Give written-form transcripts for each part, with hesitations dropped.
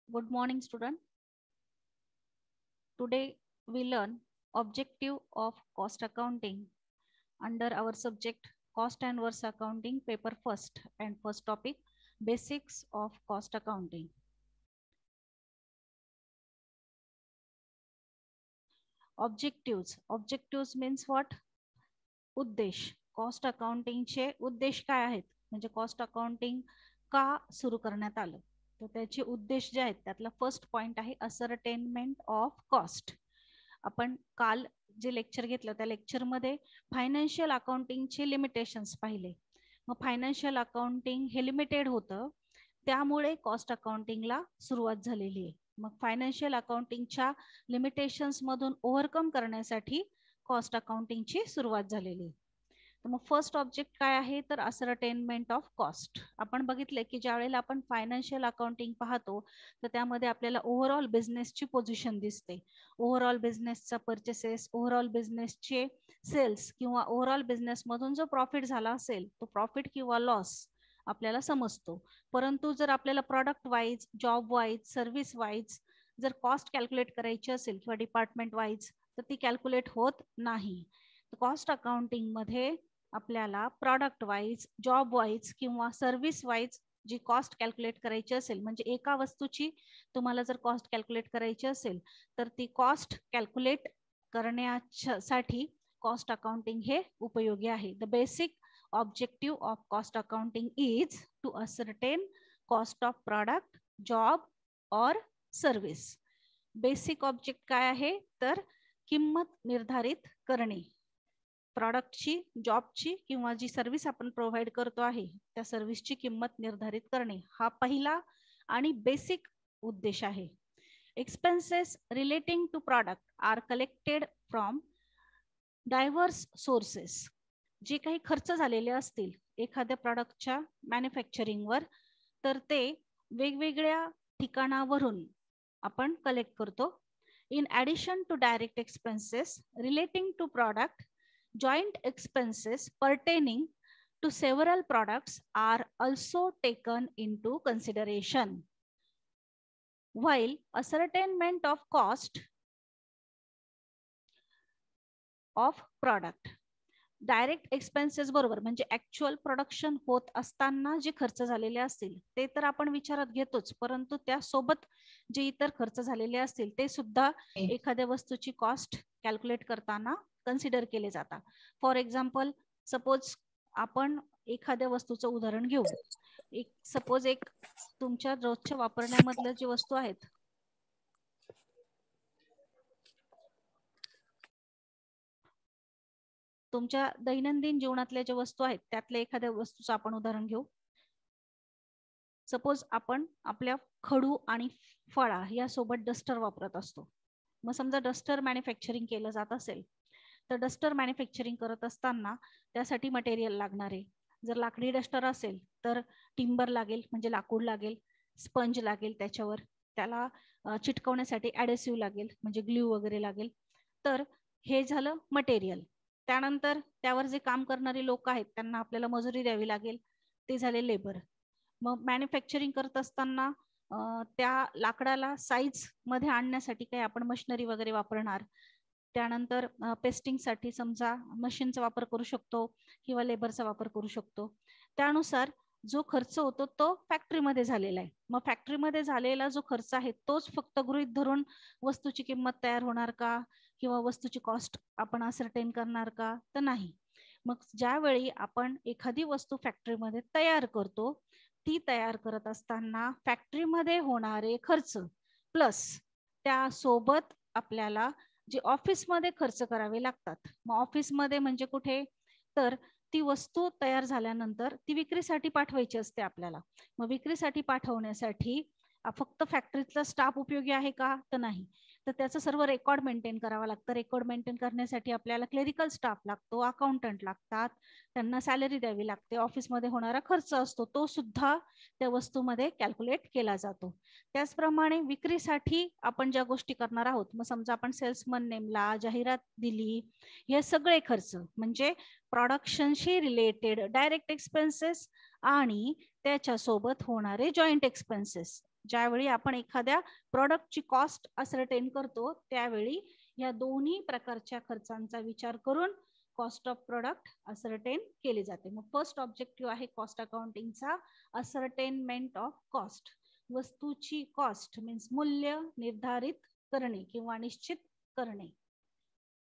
Good morning, student. Today we learn objective of cost accounting under our subject cost and worse accounting paper first, and first topic basics of cost accounting. Objectives means what? उद्देश. Cost अकाउंटिंगचे उद्देश काय आहेत, म्हणजे cost accounting का सुरू करण्यात आलं, तर त्याचे उद्देश जे आहेत त्यातला फर्स्ट पॉइंट आहे असरटेनमेंट ऑफ कॉस्ट. आपण काल जे लेक्चर घेतलं त्या लेक्चरमध्ये फायनान्शियल अकाउंटिंगचे लिमिटेशन्स पाहिले. मग फायनान्शियल अकाउंटिंग हे लिमिटेड होतं, त्यामुळे कॉस्ट अकाउंटिंगला सुरुवात झालेली आहे. मग फायनान्शियल अकाउंटिंगच्या लिमिटेशन्स मधून ओव्हरकम करण्यासाठी कॉस्ट अकाउंटिंगची सुरुवात झालेली आहे. तर मग फर्स्ट ऑब्जेक्ट काय आहे, तर असरटेनमेंट ऑफ कॉस्ट. आपण बघितले की ज्या वेळेला आपण फायनान्शियल अकाउंटिंग पाहतो तर त्यामध्ये आपल्याला ओव्हरऑल बिझनेसची पोझिशन दिसते. ओव्हरऑल बिझनेसचा परचेसेस, ओव्हरऑल बिझनेसचे सेल्स किंवा ओव्हरऑल बिझनेस मधून जो प्रॉफिट झाला असेल तो प्रॉफिट किंवा लॉस आपल्याला समजतो. परंतु जर आपल्याला product wise, job wise, service wise जर कॉस्ट कॅल्क्युलेट करायची असेल किंवा डिपार्टमेंट वाईज तर ती कॅल्क्युलेट होत नाही. कॉस्ट अकाउंटिंग मध्ये आपल्याला प्रोडक्ट वाईज, जॉब वाईज किंवा सर्व्हिस वाईज जी कॉस्ट कॅल्क्युलेट करायची असेल, म्हणजे एका वस्तूची तुम्हाला जर कॉस्ट कॅल्क्युलेट करायची असेल तर ती कॉस्ट कॅल्क्युलेट करण्यासाठी कॉस्ट अकाउंटिंग हे उपयोगी आहे. The basic objective of cost accounting is to ascertain cost of product, job और सर्व्हिस. बेसिक ऑब्जेक्ट काय आहे, तर किंमत निर्धारित करणे. प्रॉडक्टची, जॉबची किंवा जी सर्व्हिस आपण प्रोव्हाइड करतो आहे त्या सर्व्हिसची किंमत निर्धारित करणे हा पहिला आणि बेसिक उद्देश आहे. Expenses relating to product are collected from diverse sources. जे काही खर्च झालेले असतील एखाद्या प्रॉडक्टच्या मॅन्युफॅक्चरिंगवर तर ते वेगवेगळ्या ठिकाणावरून आपण कलेक्ट करतो. In addition to direct expenses relating to product, joint expenses pertaining to several products are also taken into consideration. While ascertainment of cost of product, direct expenses बरोबर म्हणजे ऍक्च्युअल प्रोडक्शन होत असताना जे खर्च झालेले असतील ते तर आपण विचारात घेतोच, परंतु त्यासोबत जे इतर खर्च झालेले असतील ते सुद्धा एखाद्या वस्तूची कॉस्ट कॅल्क्युलेट करताना कन्सिडर केले जातात. फॉर एक्झाम्पल, सपोज आपण एखाद्या वस्तूचं उदाहरण घेऊ. सपोज एक तुमच्या रोजच्या वापरण्यामधल्या जी वस्तू आहेत, तुमच्या दैनंदिन जीवनातल्या ज्या वस्तू आहेत त्यातल्या एखाद्या वस्तूचं आपण उदाहरण घेऊ. सपोज आपण आपल्या खडू आणि फळा यासोबत डस्टर वापरत असतो. मग समजा डस्टर मॅन्युफॅक्चरिंग केलं जात असेल तर डस्टर मॅन्युफॅक्चरिंग करत असताना त्यासाठी मटेरियल लागणार आहे. जर लाकडी डस्टर असेल तर टिंबर लागेल म्हणजे लाकूड लागेल, स्पंज लागेल, त्याच्यावर त्याला चिटकवण्यासाठी ॲडेसिव्ह लागेल म्हणजे ग्ल्यू वगैरे लागेल. तर हे झालं मटेरियल. त्यानंतर त्यावर जे काम करणारे लोक आहेत त्यांना आपल्याला मजुरी द्यावी लागेल, ते झाले लेबर. मग मॅन्युफॅक्चरिंग करत असताना त्या लाकडाला साईज मध्ये आणण्यासाठी काही आपण मशिनरी वगैरे वापरणार. त्यानंतर पेस्टिंगसाठी समजा मशीनचा वापर करू शकतो किंवा लेबरचा वापर करू शकतो. त्यानुसार जो खर्च होतो तो फॅक्टरीमध्ये झालेला आहे. मग फॅक्टरीमध्ये झालेला जो खर्च आहे तोच फक्त गृहीत धरून वस्तूची किंमत तयार होणार का किंवा वस्तूची कॉस्ट आपण असरटेन करणार का, तर नाही. मग ज्यावेळी आपण एखादी वस्तू फॅक्टरीमध्ये तयार करतो, ती तयार करत असताना फॅक्टरीमध्ये होणारे खर्च प्लस त्यासोबत आपल्याला जे ऑफिसमध्ये खर्च करावे लागतात. मग ऑफिसमध्ये म्हणजे कुठे, तर ती वस्तू तयार झाल्यानंतर ती विक्रीसाठी पाठवायची असते आपल्याला. मग विक्रीसाठी पाठवण्यासाठी फक्त फॅक्टरीतला स्टाफ उपयोगी आहे का, तर नाही. तर त्याचं सर्व रेकॉर्ड मेंटेन करावं लागतं. रेकॉर्ड मेंटेन करण्यासाठी आपल्याला क्लेरिकल स्टाफ लागतो, अकाउंटंट लागतात, त्यांना सॅलरी द्यावी लागते. ऑफिसमध्ये होणारा खर्च असतो तो सुद्धा त्या वस्तूमध्ये कॅल्क्युलेट केला जातो. त्याचप्रमाणे विक्रीसाठी आपण ज्या गोष्टी करणार आहोत, मग समजा आपण सेल्समन नेमला, जाहिरात दिली, हे सगळे खर्च म्हणजे प्रोडक्शनशी रिलेटेड डायरेक्ट एक्सपेन्सेस आणि त्याच्यासोबत होणारे जॉईंट एक्सपेन्सेस ज्यावेळी आपण एखाद्या प्रोडक्टची कॉस्ट असरटेन करतो त्यावेळी या दोन्ही प्रकारच्या खर्चांचा विचार करून कॉस्ट ऑफ प्रोडक्ट असरटेन केली जाते. मग फर्स्ट ऑब्जेक्टिव्ह आहे कॉस्ट अकाउंटिंगचा असरटेनमेंट ऑफ कॉस्ट. वस्तूची कॉस्ट मीन्स मूल्य निर्धारित करणे किंवा निश्चित करणे.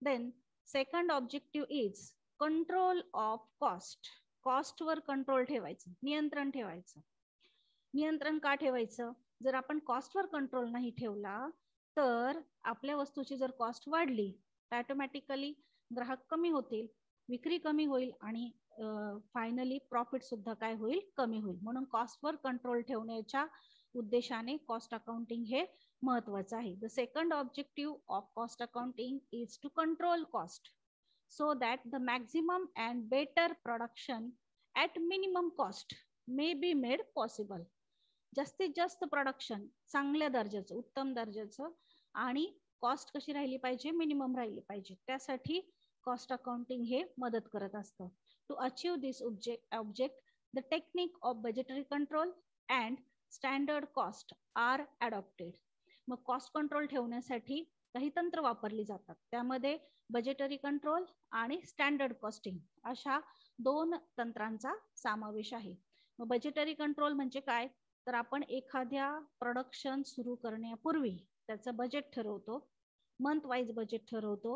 Then second objective is control of cost. कॉस्टवर कंट्रोल ठेवायचं, नियंत्रण ठेवायचं. नियंत्रण का ठेवायचं? जर आपण कॉस्टवर कंट्रोल नाही ठेवला तर आपल्या वस्तूची जर कॉस्ट वाढली तर ऑटोमॅटिकली ग्राहक कमी होतील, विक्री कमी होईल आणि फायनली प्रॉफिट सुद्धा काय होईल? कमी होईल. म्हणून कॉस्टवर कंट्रोल ठेवण्याच्या उद्देशाने कॉस्ट अकाउंटिंग हे महत्वाचं आहे. The second objective of cost accounting is to control cost so that the maximum and better production at minimum cost may be made possible. जास्तीत जास्त प्रोडक्शन चांगल्या दर्जाचं, उत्तम दर्जाचं आणि कॉस्ट कशी राहिली पाहिजे? मिनिमम राहिली पाहिजे. त्यासाठी कॉस्ट अकाउंटिंग हे मदत करत असतं. To achieve this object the technique of budgetary control and standard cost are adopted. मग कॉस्ट कंट्रोल ठेवण्यासाठी काही तंत्र वापरली जातात. त्यामध्ये बजेटरी कंट्रोल आणि स्टँडर्ड कॉस्टिंग अशा दोन तंत्रांचा समावेश आहे. मग बजेटरी कंट्रोल म्हणजे काय? तर आपण एखाद्या प्रोडक्शन सुरू करण्यापूर्वी त्याचं बजेट ठरवतो, मंथ वाईज बजेट ठरवतो.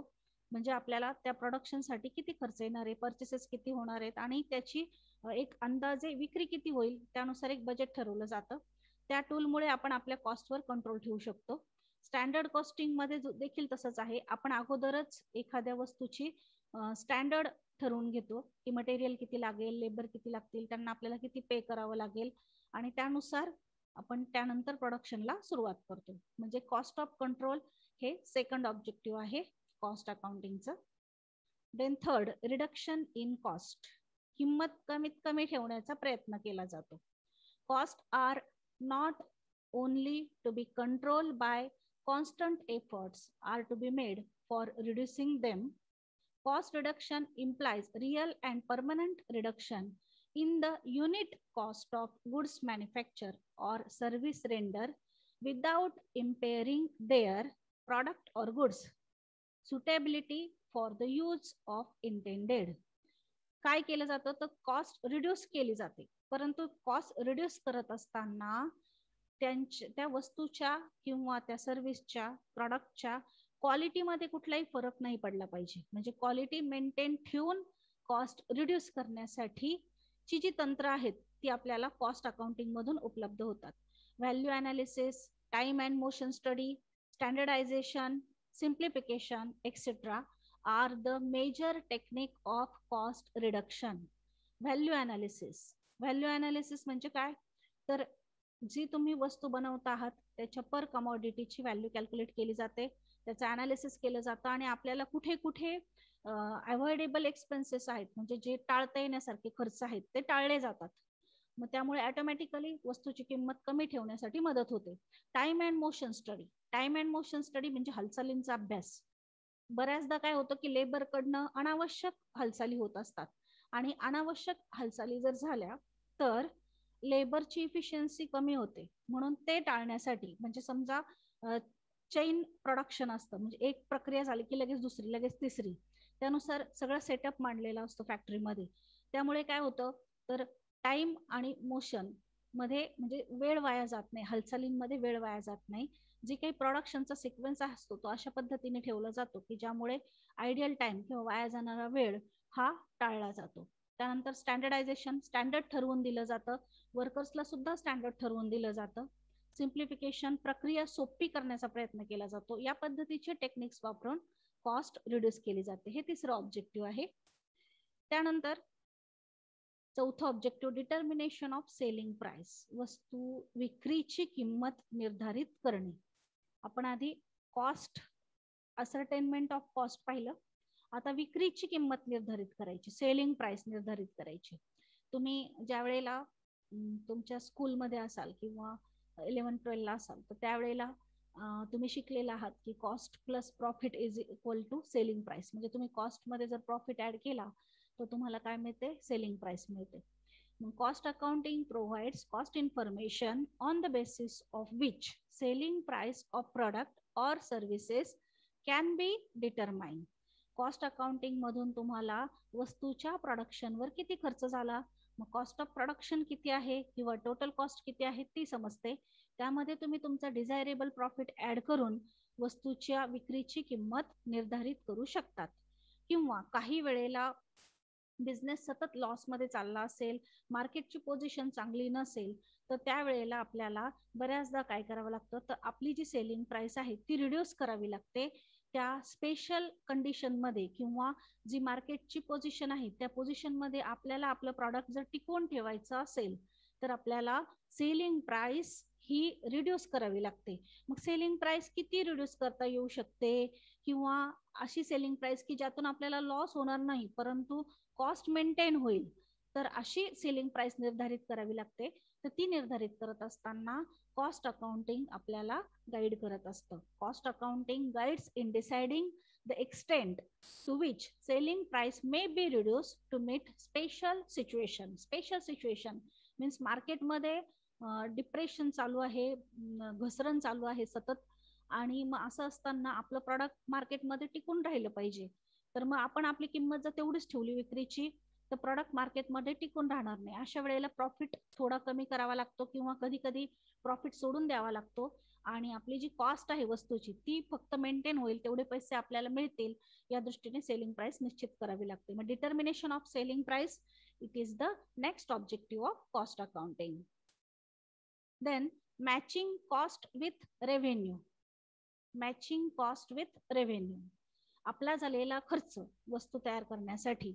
म्हणजे आपल्याला त्या प्रोडक्शनसाठी किती खर्च येणार आहे, परचेसेस किती होणार आहेत आणि त्याची एक अंदाजे विक्री किती होईल त्यानुसार एक बजेट ठरवलं जातं. त्या टूलमुळे आपण आपल्या कॉस्टवर कंट्रोल ठेवू शकतो. स्टँडर्ड कॉस्टिंग मध्ये देखील तसंच आहे. आपण अगोदरच एखाद्या वस्तूची स्टँडर्ड ठरवून घेतो की मटेरियल किती लागेल, लेबर किती लागतील, त्यांना आपल्याला किती पे करावं लागेल आणि त्यानुसार आपण त्यानंतर प्रोडक्शनला सुरुवात करतो. म्हणजे कॉस्ट ऑफ कंट्रोल हे सेकंड ऑब्जेक्टिव्ह आहे कॉस्ट अकाउंटिंगचं. Then third, reduction in cost. किंमत कमीत कमी ठेवण्याचा प्रयत्न केला जातो. Cost are not only to be control by constant efforts are to be made for reducing them. Cost reduction implies real and permanent reduction in the unit cost of goods manufactured or service rendered without impairing their product or goods suitability for the use of intended. काय केलं जातं तर cost reduce केली जाते, परंतु cost reduce करत असताना त्या वस्तूच्या किंवा त्या सर्व्हिसच्या प्रॉडक्टच्या क्वालिटीमध्ये कुठलाही फरक नाही पडला पाहिजे. म्हणजे क्वालिटी मेंटेन ठेवून कॉस्ट रिड्यूस करण्यासाठी जी तंत्र आहेत ती आपल्याला कॉस्ट अकाउंटिंग मधून उपलब्ध होतात. Value analysis, time and motion study, standardisation, simplification etcetera are the major technique of cost reduction. Value analysis म्हणजे काय? तर जी तुम्ही वस्तू बनवता आहात त्याच्या पर कमॉडिटीची व्हॅल्यू कॅल्क्युलेट केली जाते, त्याचं अनालिसिस केलं जातं आणि आपल्याला कुठे कुठे अवॉइडेबल एक्सपेन्सेस आहेत म्हणजे जे टाळता येण्यासारखे खर्च आहेत ते टाळले जातात. मग त्यामुळे ऑटोमॅटिकली वस्तूची किंमत कमी ठेवण्यासाठी मदत होते. टाइम अँड मोशन स्टडी म्हणजे हालचालींचा अभ्यास. बऱ्याचदा काय होतं की लेबरकडनं अनावश्यक हालचाली होत असतात आणि अनावश्यक हालचाली जर झाल्या तर लेबरची इफिशियन्सी कमी होते. म्हणून ते टाळण्यासाठी म्हणजे समजा चेन प्रोडक्शन असतं, म्हणजे एक प्रक्रिया झाली की लगेच दुसरी, लगेच तिसरी, त्यानुसार सगळा सेटअप मांडलेला असतो फॅक्टरीमध्ये. त्यामुळे काय होतं तर टाइम आणि मोशन मध्ये म्हणजे वेळ वाया जात नाही, हालचालींमध्ये वेळ वाया जात नाही. जे काही प्रोडक्शनचा सिक्वेन्स असतो तो अशा पद्धतीने ठेवला जातो की ज्यामुळे आयडियल टाइम किंवा वाया जाणारा वेळ हा टाळला जातो. त्यानंतर स्टँडर्डायझेशन, स्टँडर्ड ठरवून दिलं जातं, वर्कर्सला सुद्धा स्टँडर्ड ठरवून दिलं जातं. सिम्प्लिफिकेशन, प्रक्रिया सोपी करण्याचा प्रयत्न केला जातो. या पद्धतीचे टेक्निक्स वापरून कॉस्ट रिड्यूस केली जाते. हे तिसरं ऑब्जेक्टिव्ह आहे. त्यानंतर चौथं objective, determination of selling price. वस्तू विक्रीची किंमत निर्धारित करणे. आपण आधी कॉस्ट, असरटेनमेंट ऑफ कॉस्ट पाहिलं. आता विक्रीची किंमत निर्धारित करायची, सेलिंग प्राइस निर्धारित करायची. तुम्ही ज्या वेळेला तुमच्या स्कूलमध्ये असाल किंवा 11-12 ला असाल तर त्यावेळेला तुम्ही शिकलेला आहात की cost plus profit is equal to selling price. म्हणजे तुम्ही कॉस्ट मध्ये जर प्रॉफिट ऍड केला तर तुम्हाला काय मिळते? सेलिंग प्राइस मिळते. Cost accounting provides cost information on the basis of which selling price of product or services can be determined. Cost accounting मधून तुम्हाला वस्तूच्या प्रोडक्शनवर किती खर्च झाला, मग कॉस्ट ऑफ प्रोडक्शन किती आहे किंवा टोटल कॉस्ट किती आहे ती समजते. त्यामध्ये तुम्ही तुमचा डिझायरेबल प्रॉफिट ऍड करून वस्तूच्या विक्रीची किंमत निर्धारित करू शकतात. किंवा काही वेळेला बिझनेस सतत लॉस मध्ये चालला असेल, मार्केटची पोझिशन चांगली नसेल, तर त्यावेळेला आपल्याला बऱ्याचदा काय करावं लागतं, तर आपली जी सेलिंग प्राइस आहे ती रिड्यूस करावी लागते. त्या स्पेशल कंडिशन मध्ये किंवा जी मार्केटची पोझिशन आहे त्या पोझिशन मध्ये आपल्याला आपलं प्रॉडक्ट जर टिकवून ठेवायचं असेल तर आपल्याला सेलिंग प्राइस ही रिड्यूस करावी लागते. मग सेलिंग प्राइस किती रिड्यूस करता येऊ शकते, किंवा अशी सेलिंग प्राइस की ज्यातून आपल्याला लॉस होणार नाही परंतु कॉस्ट मेंटेन होईल, तर अशी सेलिंग प्राइस निर्धारित करावी लागते. तर ती निर्धारित करत असताना कॉस्ट अकाउंटिंग आपल्याला गाईड करत असतं. Cost accounting guides in deciding the extent to which selling price may be reduce to meet special situation. Special situation means मार्केटमध्ये डिप्रेशन चालू आहे, घसरण चालू आहे सतत, आणि मग असं असताना आपलं प्रॉडक्ट मार्केटमध्ये टिकून राहिलं पाहिजे. तर मग आपण आपली किंमत जर तेवढीच ठेवली विक्रीची तर प्रॉडक्ट मार्केटमध्ये टिकून राहणार नाही. अशा वेळेला प्रॉफिट थोडा कमी करावा लागतो किंवा कधी कधी प्रॉफिट सोडून द्यावा लागतो, आणि आपली जी कॉस्ट आहे वस्तूची ती फक्त मेंटेन होईल, तेवढे पैसे आपल्याला मिळतील या दृष्टीने सेलिंग प्राइस निश्चित करावी लागते. मग determination of selling price it is the next objective of cost accounting. Then matching cost with revenue. Matching cost with revenue, आपला झालेला खर्च वस्तू तयार करण्यासाठी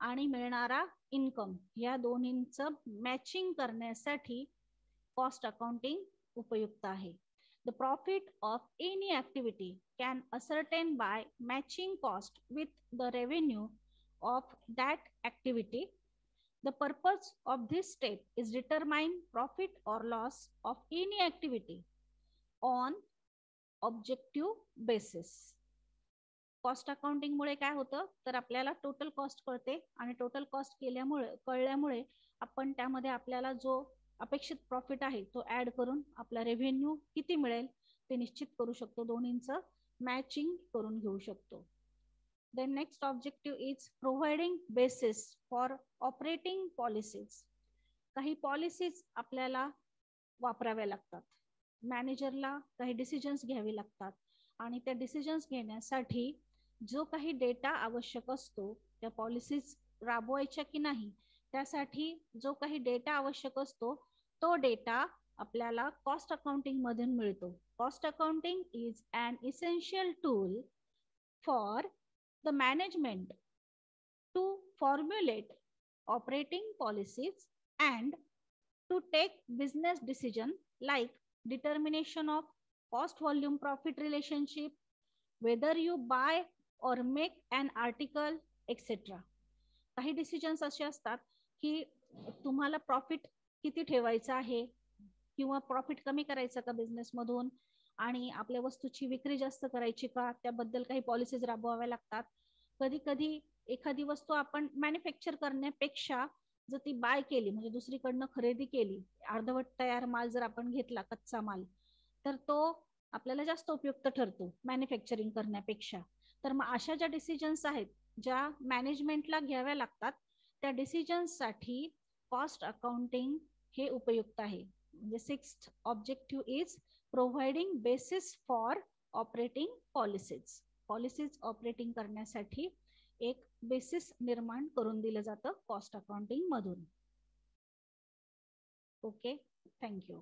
आणि मिळणारा इन्कम या दोन्हींचं मॅचिंग करण्यासाठी कॉस्ट अकाउंटिंग उपयुक्त आहे. The profit of any activity can ascertain by matching cost with the revenue of that activity. The purpose of this step is determine profit or loss of any activity on objective basis. Cost accounting मुळे काय होतं, तर आपल्याला total cost कळते आणि total cost कळल्यामुळे आपण त्यामध्ये आपल्याला जो अपेक्षित प्रॉफिट आहे तो ऍड करून आपला रेव्हेन्यू किती मिळेल ते निश्चित करू शकतो, दोन्हींचं मॅचिंग करून घेऊ शकतो. Then next objective is providing basis for operating policies. काही पॉलिसीज आपल्याला वापराव्या लागतात, मॅनेजरला काही डिसिजन्स घ्यावे लागतात, आणि त्या डिसिजन्स घेण्यासाठी जो काही डेटा आवश्यक असतो, त्या पॉलिसीज राबवायच्या की नाही त्यासाठी जो काही डेटा आवश्यक असतो तो डेटा आपल्याला कॉस्ट अकाउंटिंग मधून मिळतो. Cost accounting is an essential tool for the management to formulate operating policies and to take business decision like determination of cost volume profit relationship, whether you buy or make an article etc. काही decisions असे असतात की तुम्हाला profit किती ठेवायचं आहे किंवा profit कमी करायचं का बिझनेस मधून, आणि आपल्या वस्तूची विक्री जास्त करायची का, त्याबद्दल काही पॉलिसीज राबवाव्या लागतात. कधी कधी एखादी वस्तू आपण मॅन्युफॅक्चर करण्यापेक्षा जर ती बाय केली म्हणजे दुसरीकडनं खरेदी केली, अर्धवट तयार माल जर आपण घेतला कच्चा माल, तर तो आपल्याला जास्त उपयुक्त ठरतो मॅन्युफॅक्चरिंग करण्यापेक्षा. तर मग अशा ज्या डिसिजन्स आहेत ज्या मॅनेजमेंटला घ्याव्या लागतात त्या डिसिजन्स साठी कॉस्ट अकाउंटिंग हे उपयुक्त आहे. म्हणजे sixth objective is providing basis for operating policies. Policies operating करण्यासाठी एक बेसिस निर्माण करून दिलं जातं कॉस्ट अकाउंटिंग मधून. Okay, thank you.